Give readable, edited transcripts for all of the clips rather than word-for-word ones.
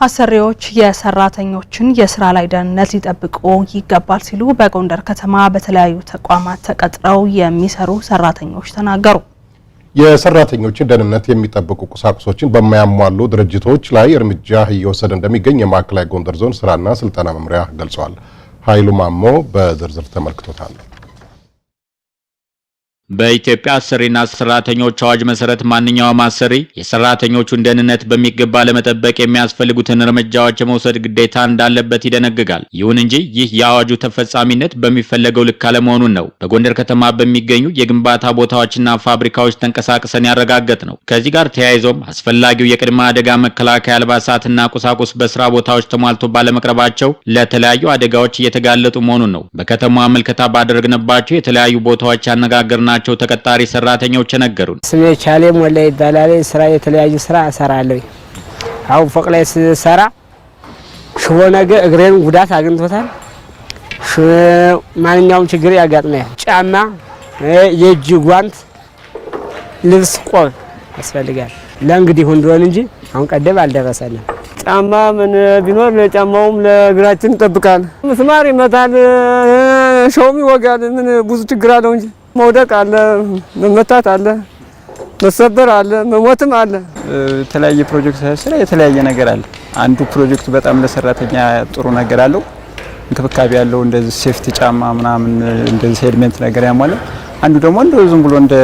አሰሪዎች የሰራተኞችን የስራ ላይ ደህንነት ሊጠብቁ ይገባል ሲሉ በጎንደር ከተማ በተለያዩ ተቋማት ተቀጥረው የሚሰሩ ሰራተኞች ተናገሩ። የሰራተኞችን ደህንነት የሚጠብቁ ቁሳቁሶችን በማያሟሉ ድርጅቶች ላይ እርምጃ እየወሰደ እንደሚገኝ የማዕከላዊ ጎንደር ዞን ስራና ስልጠና መምሪያ ገልጿል። ኃይሉ ማሞ በዝርዝር ተመልክቶታል። በኢትዮጵያ አሰሪና ሰራተኞች አዋጅ መሰረት ማንኛውም አሰሪ የሰራተኞቹን ደህንነት በሚገባ ለመጠበቅ የሚያስፈልጉትን እርምጃዎች የመውሰድ ግዴታ እንዳለበት ይደነግጋል። ይሁን እንጂ ይህ የአዋጁ ተፈጻሚነት በሚፈለገው ልክ አለመሆኑን ነው በጎንደር ከተማ በሚገኙ የግንባታ ቦታዎችና ፋብሪካዎች ተንቀሳቅሰን ያረጋገጥ ነው። ከዚህ ጋር ተያይዞም አስፈላጊው የቅድመ አደጋ መከላከያ አልባሳትና ቁሳቁስ በስራ ቦታዎች ተሟልቶ ባለመቅረባቸው ለተለያዩ አደጋዎች እየተጋለጡ መሆኑን ነው በከተማዋ መልከታ ባደረግንባቸው የተለያዩ ቦታዎች ያነጋገርናቸው ተቀጣሪ ሰራተኞች ነገሩን። ስሜ ቻሌ ሞላ ይባላል። ስራ የተለያዩ ስራ እሰራለሁ። አሁን ፎቅ ላይ ስሰራ ሽቦ ነገር እግሬን ጉዳት አግኝቶታል። ማንኛውም ችግር ያጋጥማል። ጫማ፣ የእጅ ጓንት፣ ልብስ፣ ቆብ ያስፈልጋል። ለእንግዲህ እንደሆነ እንጂ አሁን ቀደም አልደረሰንም። ጫማ ምን ቢኖር ለጫማውም ለእግራችን ይጠብቃል። ምስማር ይመታል፣ ሸውም ይወጋል። ምን ብዙ ችግር አለው እንጂ መውደቅ አለ፣ መመታት አለ፣ መሰበር አለ፣ መሞትም አለ። የተለያየ ፕሮጀክት ስራ የተለያየ ነገር አለ። አንዱ ፕሮጀክት በጣም ለሰራተኛ ጥሩ ነገር አለው፣ እንክብካቤ ያለው እንደዚህ ሴፍቲ ጫማ ምናምን እንደዚህ ሄልሜት ነገር ያሟላ። አንዱ ደግሞ እንደው ዝም ብሎ እንደ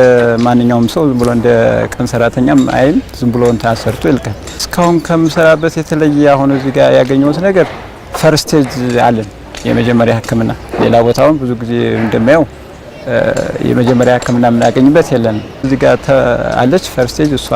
ማንኛውም ሰው ዝም ብሎ እንደ ቀን ሰራተኛም አይል ዝም ብሎ ታሰርቶ ይልካል። እስካሁን ከምሰራበት የተለየ አሁን እዚህ ጋር ያገኘሁት ነገር ፈርስት ኤድ አለን፣ የመጀመሪያ ሕክምና። ሌላ ቦታውን ብዙ ጊዜ እንደማየው የመጀመሪያ ሕክምና የምናገኝበት የለም። እዚህ ጋር አለች ፈርስት ኤድ፣ እሷ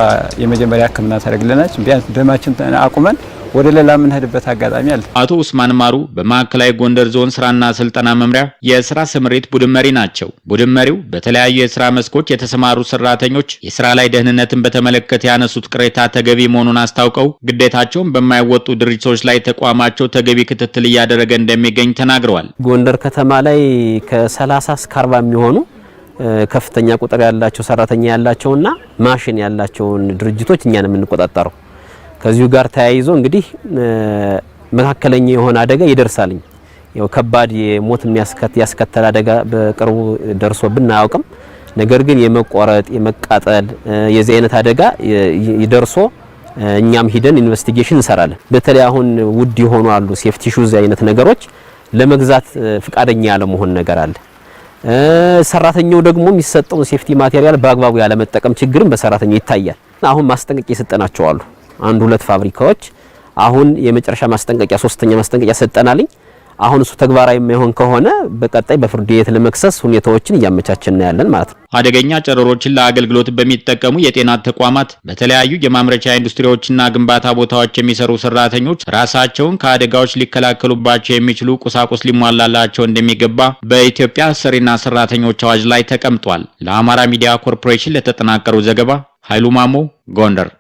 የመጀመሪያ ሕክምና ታደርግልናለች። ቢያንስ ደማችን አቁመን ወደ ሌላ የምንሄድበት አጋጣሚ አለ። አቶ ኡስማን ማሩ በማዕከላዊ ጎንደር ዞን ስራና ስልጠና መምሪያ የስራ ስምሪት ቡድን መሪ ናቸው። ቡድን መሪው በተለያዩ የስራ መስኮች የተሰማሩ ሰራተኞች የስራ ላይ ደህንነትን በተመለከተ ያነሱት ቅሬታ ተገቢ መሆኑን አስታውቀው ግዴታቸውን በማይወጡ ድርጅቶች ላይ ተቋማቸው ተገቢ ክትትል እያደረገ እንደሚገኝ ተናግረዋል። ጎንደር ከተማ ላይ ከ30 እስከ 40 የሚሆኑ ከፍተኛ ቁጥር ያላቸው ሰራተኛ ያላቸውና ማሽን ያላቸውን ድርጅቶች እኛን የምንቆጣጣረው። ከዚሁ ጋር ተያይዞ እንግዲህ መካከለኛ የሆነ አደጋ ይደርሳልኝ። ያው ከባድ የሞት ያስከተለ አደጋ በቅርቡ ደርሶብን አያውቅም። ነገር ግን የመቆረጥ የመቃጠል የዚህ አይነት አደጋ ይደርሶ እኛም ሂደን ኢንቨስቲጌሽን እንሰራለን። በተለይ አሁን ውድ የሆኑ አሉ ሴፍቲ ሹዝ አይነት ነገሮች ለመግዛት ፍቃደኛ ያለ መሆን ነገር አለ። ሰራተኛው ደግሞ የሚሰጠው ሴፍቲ ማቴሪያል በአግባቡ ያለ መጠቀም ችግርም በሰራተኛው ይታያል። አሁን ማስጠንቀቂያ የሰጠናቸው አሉ። አንድ ሁለት ፋብሪካዎች አሁን የመጨረሻ ማስጠንቀቂያ ሶስተኛ ማስጠንቀቂያ ሰጠናልኝ። አሁን እሱ ተግባራዊ የማይሆን ከሆነ በቀጣይ በፍርድ ቤት ለመክሰስ ሁኔታዎችን እያመቻቸን ያለን ማለት ነው። አደገኛ ጨረሮችን ለአገልግሎት በሚጠቀሙ የጤና ተቋማት በተለያዩ የማምረቻ ኢንዱስትሪዎችና ግንባታ ቦታዎች የሚሰሩ ሰራተኞች ራሳቸውን ከአደጋዎች ሊከላከሉባቸው የሚችሉ ቁሳቁስ ሊሟላላቸው እንደሚገባ በኢትዮጵያ አሰሪና ሰራተኞች አዋጅ ላይ ተቀምጧል። ለአማራ ሚዲያ ኮርፖሬሽን ለተጠናቀረው ዘገባ ኃይሉ ማሞ ጎንደር።